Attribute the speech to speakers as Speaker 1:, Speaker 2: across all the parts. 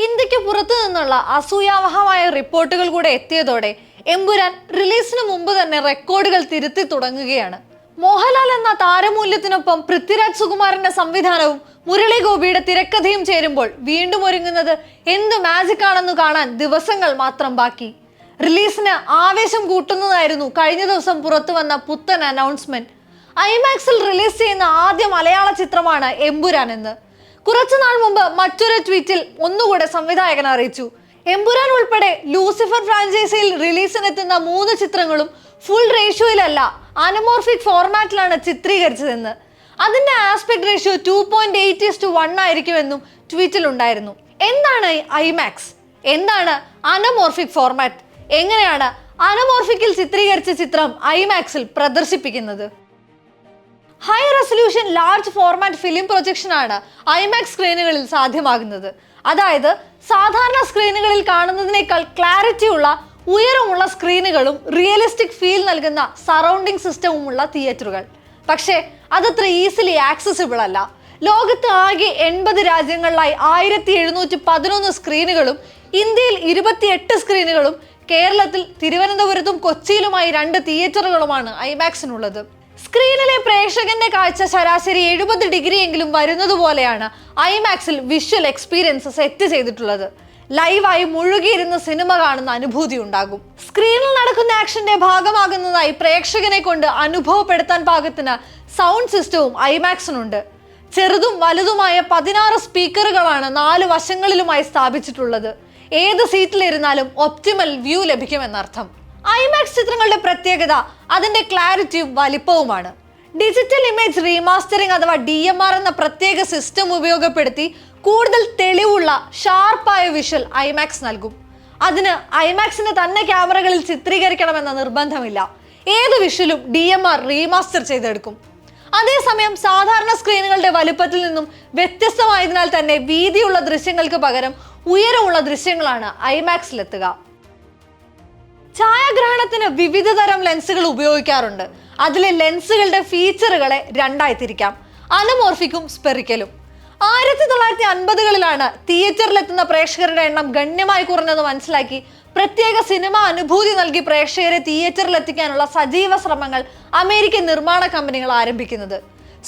Speaker 1: ഇന്ത്യക്ക് പുറത്തു നിന്നുള്ള അസൂയാവഹമായ റിപ്പോർട്ടുകൾ കൂടെ എത്തിയതോടെ എമ്പുരാൻ റിലീസിന് മുമ്പ് തന്നെ റെക്കോർഡുകൾ തിരുത്തി തുടങ്ങുകയാണ്. മോഹൻലാൽ എന്ന താരമൂല്യത്തിനൊപ്പം പൃഥ്വിരാജ് സുകുമാരന്റെ സംവിധാനവും മുരളി ഗോപിയുടെ തിരക്കഥയും ചേരുമ്പോൾ വീണ്ടും ഒരുങ്ങുന്നത് എന്ത് മാജിക് ആണെന്ന് കാണാൻ ദിവസങ്ങൾ മാത്രം ബാക്കി. റിലീസിന് ആവേശം കൂട്ടുന്നതായിരുന്നു കഴിഞ്ഞ ദിവസം പുറത്തു വന്ന പുത്തൻ അനൗൺസ്മെന്റ്. ഐമാക്സിൽ റിലീസ് ചെയ്യുന്ന ആദ്യ മലയാള ചിത്രമാണ് എമ്പുരാൻ എന്ന് കുറച്ചുനാൾ മുമ്പ് മറ്റൊരു ട്വീറ്റിൽ ഒന്നുകൂടെ സംവിധായകൻ അറിയിച്ചു. എമ്പുരാൻ ഉൾപ്പെടെ ലൂസിഫർ ഫ്രാഞ്ചൈസിയിൽ റിലീസിനെത്തുന്ന 3 ചിത്രങ്ങളും ഫുൾ റേഷ്യോയിലല്ല, അനമോർഫിക് ഫോർമാറ്റിലാണ് ചിത്രീകരിച്ചതെന്ന്. അതിന്റെ ആസ്പെക്ട് റേഷ്യോ 2.8:1 ആയിരിക്കുമെന്നും ട്വീറ്റിൽ ഉണ്ടായിരുന്നു. എന്താണ് ഐമാക്സ്? എന്താണ് അനമോർഫിക് ഫോർമാറ്റ്? എങ്ങനെയാണ് അനമോർഫിക്കിൽ ചിത്രീകരിച്ച ചിത്രം ഐമാക്സിൽ പ്രദർശിപ്പിക്കുന്നത്? High resolution large format film projection ആണ് ഐമാക്സ് സ്ക്രീനുകളിൽ സാധ്യമാകുന്നത്. അതായത് സാധാരണ സ്ക്രീനുകളിൽ കാണുന്നതിനേക്കാൾ ക്ലാരിറ്റി ഉള്ള ഉയരമുള്ള സ്ക്രീനുകളും റിയലിസ്റ്റിക് ഫീൽ നൽകുന്ന സറൗണ്ടിങ് സിസ്റ്റവുമുള്ള തിയേറ്ററുകൾ. പക്ഷേ അതത്ര ഈസിലി ആക്സസിബിൾ അല്ല. ലോകത്ത് ആകെ 80 രാജ്യങ്ങളിലായി 1711 സ്ക്രീനുകളും ഇന്ത്യയിൽ 28 സ്ക്രീനുകളും കേരളത്തിൽ തിരുവനന്തപുരത്തും കൊച്ചിയിലുമായി 2 തിയേറ്ററുകളുമാണ് ഐമാക്സിനുള്ളത്. സ്ക്രീനിലെ പ്രേക്ഷകന്റെ കാഴ്ച ശരാശരി 70 ഡിഗ്രി എങ്കിലും വരുന്നത് പോലെയാണ് ഐമാക്സിൽ വിഷ്വൽ എക്സ്പീരിയൻസ് സെറ്റ് ചെയ്തിട്ടുള്ളത്. ലൈവായി മുഴുകിയിരുന്ന സിനിമ കാണുന്ന അനുഭൂതി ഉണ്ടാകും. സ്ക്രീനിൽ നടക്കുന്ന ആക്ഷന്റെ ഭാഗമാകുന്നതായി പ്രേക്ഷകനെ കൊണ്ട് അനുഭവപ്പെടുത്താൻ പാകത്തിന് സൗണ്ട് സിസ്റ്റവും ഐമാക്സിനുണ്ട്. ചെറുതും വലുതുമായ 16 സ്പീക്കറുകളാണ് 4 വശങ്ങളിലുമായി സ്ഥാപിച്ചിട്ടുള്ളത്. ഏത് സീറ്റിലിരുന്നാലും ഒപ്റ്റിമൽ വ്യൂ ലഭിക്കുമെന്നർത്ഥം. ഐമാക്സ് ചിത്രങ്ങളുടെ പ്രത്യേകത അതിന്റെ ക്ലാരിറ്റിയും വലിപ്പവുമാണ്. ഡിജിറ്റൽ ഇമേജ് റീമാസ്റ്ററിംഗ് അഥവാ DMR എന്ന പ്രത്യേക സിസ്റ്റം ഉപയോഗപ്പെടുത്തി കൂടുതൽ തെളിവുള്ള ഷാർപ്പായ വിഷ്വൽ ഐമാക്സ് നൽകും. അതിന് ഐമാക്സിന്റെ തന്നെ ക്യാമറകളിൽ ചിത്രീകരിക്കണമെന്ന നിർബന്ധമില്ല. ഏത് വിഷ്വലും DMR റീമാസ്റ്റർ ചെയ്തെടുക്കും. അതേസമയം സാധാരണ സ്ക്രീനുകളുടെ വലുപ്പത്തിൽ നിന്നും വ്യത്യസ്തമായതിനാൽ തന്നെ വീതിയുള്ള ദൃശ്യങ്ങൾക്ക് പകരം ഉയരമുള്ള ദൃശ്യങ്ങളാണ് ഐമാക്സിലെത്തുക. ഛായാഗ്രഹണത്തിന് വിവിധ തരം ലെൻസുകൾ ഉപയോഗിക്കാറുണ്ട്. അതിലെ ലെൻസുകളുടെ ഫീച്ചറുകളെ 2ആയി തിരിക്കാം: അനമോർഫിക്കും സ്പെറിക്കലും. 1950കളിലാണ് തിയേറ്ററിലെത്തുന്ന പ്രേക്ഷകരുടെ എണ്ണം ഗണ്യമായി കുറഞ്ഞത് മനസ്സിലാക്കി പ്രത്യേക സിനിമ അനുഭൂതി നൽകി പ്രേക്ഷകരെ തിയേറ്ററിലെത്തിക്കാനുള്ള സജീവ ശ്രമങ്ങൾ അമേരിക്കൻ നിർമ്മാണ കമ്പനികൾ ആരംഭിക്കുന്നത്.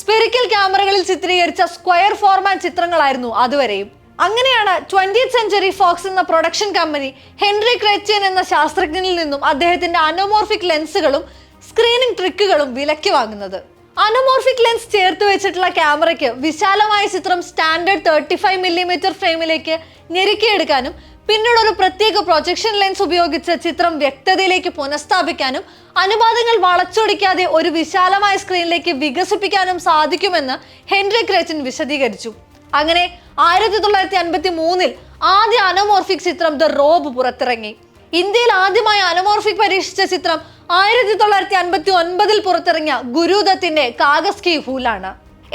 Speaker 1: സ്പെറിക്കൽ ക്യാമറകളിൽ ചിത്രീകരിച്ച സ്ക്വയർ ഫോർമാറ്റ് ചിത്രങ്ങളായിരുന്നു അതുവരെയും. അങ്ങനെയാണ് 20th സെഞ്ച്വറി ഫോക്സ് എന്ന പ്രൊഡക്ഷൻ കമ്പനി ഹെൻറി ക്രെറ്റിയൻ എന്ന ശാസ്ത്രജ്ഞനിൽ നിന്നും അദ്ദേഹത്തിന്റെ അനോമോർഫിക് ലെൻസുകളും സ്ക്രീനിങ് ട്രിക്കുകളും വിലക്കി വാങ്ങുന്നത്. അനോമോർഫിക് ലെൻസ് ചേർത്ത് വെച്ചിട്ടുള്ള ക്യാമറയ്ക്ക് വിശാലമായ ചിത്രം സ്റ്റാൻഡേർഡ് 35mm ഫ്രെയിമിലേക്ക് ഞെരുക്കിയെടുക്കാനും പിന്നീട് ഒരു പ്രത്യേക പ്രൊജക്ഷൻ ലെൻസ് ഉപയോഗിച്ച് ചിത്രം വ്യക്തതയിലേക്ക് പുനഃസ്ഥാപിക്കാനും അനുപാതങ്ങൾ വളച്ചൊടിക്കാതെ ഒരു വിശാലമായ സ്ക്രീനിലേക്ക് വികസിപ്പിക്കാനും സാധിക്കുമെന്ന് ഹെൻറി ക്രെറ്റിയൻ വിശദീകരിച്ചു. അങ്ങനെ 1953ൽ ആദ്യ അനോമോർഫിക് ചിത്രം ദ റോബ് പുറത്തിറങ്ങി. ഇന്ത്യയിൽ ആദ്യമായി അനോമോർഫിക് പരീക്ഷിച്ച ചിത്രം 1959ൽ പുറത്തിറങ്ങിയ ഗുരുദത്തിന്റെ കാഗസ് കി ഫൂലാണ്.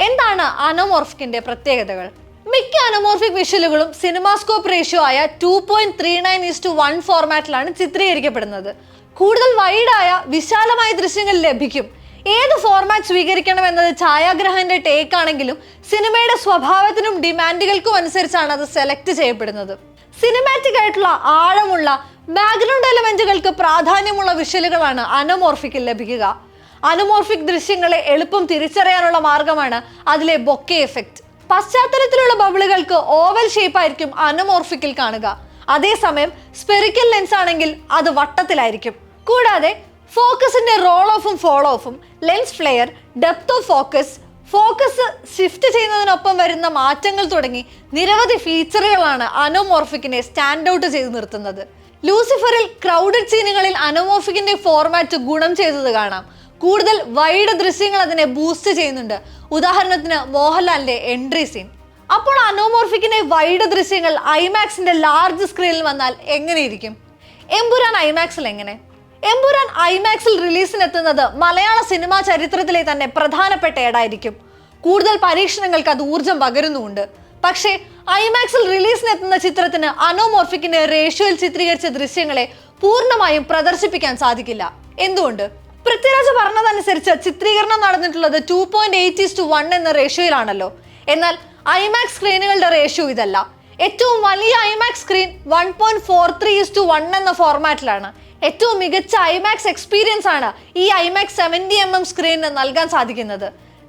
Speaker 1: എന്താണ് അനോമോർഫിക്കിന്റെ പ്രത്യേകതകൾ? മിക്ക അനോമോർഫിക് വിഷ്വലുകളും സിനിമാസ്കോപ്പ് റേഷ്യോ ആയ 2.39:1 ഫോർമാറ്റിലാണ് ചിത്രീകരിക്കപ്പെടുന്നത്. കൂടുതൽ വൈഡായ വിശാലമായ ദൃശ്യങ്ങൾ ലഭിക്കും. ഏത് ഫോർമാറ്റ് സ്വീകരിക്കണം എന്നത് ഛായാഗ്രഹന്റെ ടേക്ക് ആണെങ്കിലും സിനിമയുടെ സ്വഭാവത്തിനും ഡിമാൻഡുകൾക്കും അനുസരിച്ചാണ് അത് സെലക്ട് ചെയ്യപ്പെടുന്നത്. സിനിമാറ്റിക് ആയിട്ടുള്ള ആഴമുള്ള ബാക്ക്ഗ്രൗണ്ട് എലമെന്റുകൾക്ക് പ്രാധാന്യമുള്ള വിഷ്വലുകളാണ് അനോമോർഫിക്കിൽ ലഭിക്കുക. അനോമോർഫിക് ദൃശ്യങ്ങളെ എളുപ്പം തിരിച്ചറിയാനുള്ള മാർഗമാണ് അതിലെ ബൊക്കെ എഫക്റ്റ്. പശ്ചാത്തലത്തിലുള്ള ബബിളുകൾക്ക് ഓവൽ ഷേപ്പ് ആയിരിക്കും അനോമോർഫിക്കിൽ കാണുക. അതേസമയം സ്പെറിക്കൽ ലെൻസ് ആണെങ്കിൽ അത് വട്ടത്തിലായിരിക്കും. കൂടാതെ ഫോക്കസിന്റെ റോൾ ഓഫും ഫോളോ ഓഫും, lens flare, depth of focus shift ചെയ്യുന്നതിനൊപ്പം വരുന്ന മാറ്റങ്ങൾ തുടങ്ങി നിരവധി ഫീച്ചറുകളാണ് അനോമോർഫിക്കിനെ സ്റ്റാൻഡ് ഔട്ട് ചെയ്ത് നിർത്തുന്നത്. ലൂസിഫറിൽ ക്രൗഡഡ് സീനുകളിൽ അനോമോർഫിക്കിന്റെ ഫോർമാറ്റ് ഗുണം ചെയ്തത് കാണാം. കൂടുതൽ വൈഡ് ദൃശ്യങ്ങൾ അതിനെ ബൂസ്റ്റ് ചെയ്യുന്നുണ്ട്. ഉദാഹരണത്തിന് മോഹൻലാലിന്റെ എൻട്രി സീൻ. അപ്പോൾ അനോമോർഫിക്കിന്റെ വൈഡ് ദൃശ്യങ്ങൾ ഐമാക്സിന്റെ ലാർജ് സ്ക്രീനിൽ വന്നാൽ എങ്ങനെയിരിക്കും? എമ്പുരാൻ ഐമാക്സിൽ എങ്ങനെ? എമ്പുരാൻ ഐമാക്സിൽ റിലീസിനെത്തുന്നത് മലയാള സിനിമാ ചരിത്രത്തിലെ തന്നെ പ്രധാനപ്പെട്ട ഏടായിരിക്കും. കൂടുതൽ പരീക്ഷണങ്ങൾക്ക് അത് ഊർജം പകരുന്നുമുണ്ട്. പക്ഷേ ഐമാക്സിൽ റിലീസിനെത്തുന്ന ചിത്രത്തിന് അനോമോർഫിക്കിന്റെ റേഷ്യോയിൽ ചിത്രീകരിച്ച ദൃശ്യങ്ങളെ പൂർണ്ണമായും പ്രദർശിപ്പിക്കാൻ സാധിക്കില്ല. എന്തുകൊണ്ട്? പൃഥ്വിരാജ് പറഞ്ഞതനുസരിച്ച് ചിത്രീകരണം നടന്നിട്ടുള്ളത് 2.8:1 എന്ന റേഷ്യോയിലാണല്ലോ. എന്നാൽ ഐമാക്സ് സ്ക്രീനുകളുടെ റേഷ്യോ ഇതല്ല. ഏറ്റവും വലിയ ഐമാക്സ് സ്ക്രീൻ 1.43:1 എന്ന ഫോർമാറ്റിലാണ്. ഏറ്റവും മികച്ച ഐമാക്സ് എക്സ്പീരിയൻസ് ആണ് ഈ ഐമാക്സ് 70mm സ്ക്രീനിന് നൽകാൻ സാധിക്കുന്നത്.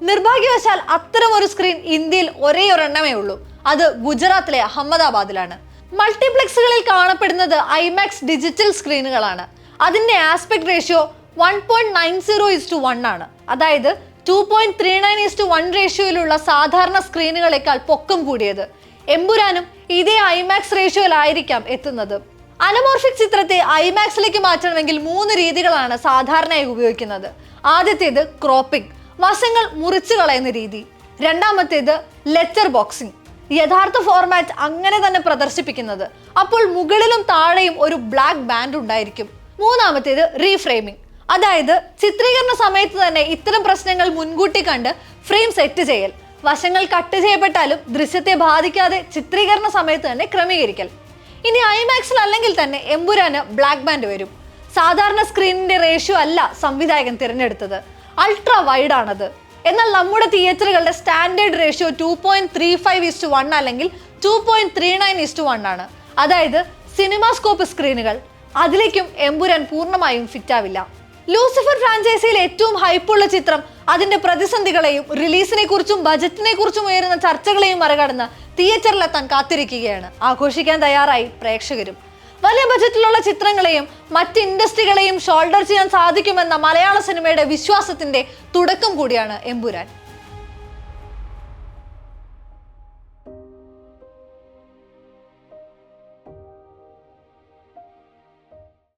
Speaker 1: നിർഭാഗ്യവശാൽ അത്തരം ഒരു സ്ക്രീൻ ഇന്ത്യയിൽ ഒരേ ഒരെണ്ണമേ ഉള്ളൂ. അത് ഗുജറാത്തിലെ അഹമ്മദാബാദിലാണ്. മൾട്ടിപ്ലക്സുകളിൽ കാണപ്പെടുന്നത് ഐമാക്സ് ഡിജിറ്റൽ സ്ക്രീനുകളാണ്. അതിന്റെ ആസ്പെക്ട് റേഷ്യോ 1.90:1 ആണ്. അതായത് 2.39:1 റേഷ്യോയിലുള്ള സാധാരണ സ്ക്രീനുകളെക്കാൾ പൊക്കം കൂടിയത്. എമ്പുരാനും ഇതേ ഐമാക്സ് റേഷ്യോയിലായിരിക്കാം എത്തുന്നത്. അനമോർഫിക് ചിത്രത്തെ ഐമാക്സിലേക്ക് മാറ്റണമെങ്കിൽ 3 രീതികളാണ് സാധാരണയായി ഉപയോഗിക്കുന്നത്. ആദ്യത്തേത് ക്രോപ്പിംഗ്, വശങ്ങൾ മുറിച്ചു കളയുന്ന രീതി. രണ്ടാമത്തേത് ലെറ്റർ ബോക്സിംഗ്, യഥാർത്ഥ ഫോർമാറ്റ് അങ്ങനെ തന്നെ പ്രദർശിപ്പിക്കുന്നത്. അപ്പോൾ മുകളിലും താഴെയും ഒരു ബ്ലാക്ക് ബാൻഡ് ഉണ്ടായിരിക്കും. മൂന്നാമത്തേത് റീഫ്രെയിമിംഗ്, അതായത് ചിത്രീകരണ സമയത്ത് തന്നെ ഇത്തരം പ്രശ്നങ്ങൾ മുൻകൂട്ടി കണ്ട് ഫ്രെയിം സെറ്റ് ചെയ്യൽ. വശങ്ങൾ കട്ട് ചെയ്യപ്പെട്ടാലും ദൃശ്യത്തെ ബാധിക്കാതെ ചിത്രീകരണ സമയത്ത് തന്നെ ക്രമീകരിക്കൽ. ഇനി ഐമാക്സിൽ അല്ലെങ്കിൽ തന്നെ എമ്പുരാന് ബ്ലാക്ക് ബാൻഡ് വരും. സാധാരണ സ്ക്രീനിന്റെ റേഷ്യോ അല്ല സംവിധായകൻ തിരഞ്ഞെടുത്തത്, അൾട്രാ വൈഡ് ആണത്. എന്നാൽ നമ്മുടെ തിയേറ്ററുകളുടെ സ്റ്റാൻഡേർഡ് റേഷ്യോ 2.35:1 അല്ലെങ്കിൽ 2.39:1 ആണ്. അതായത് സിനിമാസ്കോപ്പ് സ്ക്രീനുകൾ. അതിലേക്കും എമ്പുരാൻ പൂർണ്ണമായും ഫിറ്റ് ആവില്ല. ലൂസിഫർ ഫ്രാഞ്ചൈസിയിൽ ഏറ്റവും ഹൈപ്പുള്ള ചിത്രം അതിന്റെ പ്രതിസന്ധികളെയും റിലീസിനെ കുറിച്ചും ബജറ്റിനെ കുറിച്ചും ഉയരുന്ന ചർച്ചകളെയും മറികടന്ന് തിയേറ്ററിലെത്താൻ കാത്തിരിക്കുകയാണ്. ആഘോഷിക്കാൻ തയ്യാറായി പ്രേക്ഷകരും. വലിയ ബജറ്റിലുള്ള ചിത്രങ്ങളെയും മറ്റ് ഇൻഡസ്ട്രികളെയും ഷോൾഡർ ചെയ്യാൻ സാധിക്കുമെന്ന മലയാള സിനിമയുടെ വിശ്വാസത്തിന്റെ തുടക്കം കൂടിയാണ് എമ്പുരാൻ.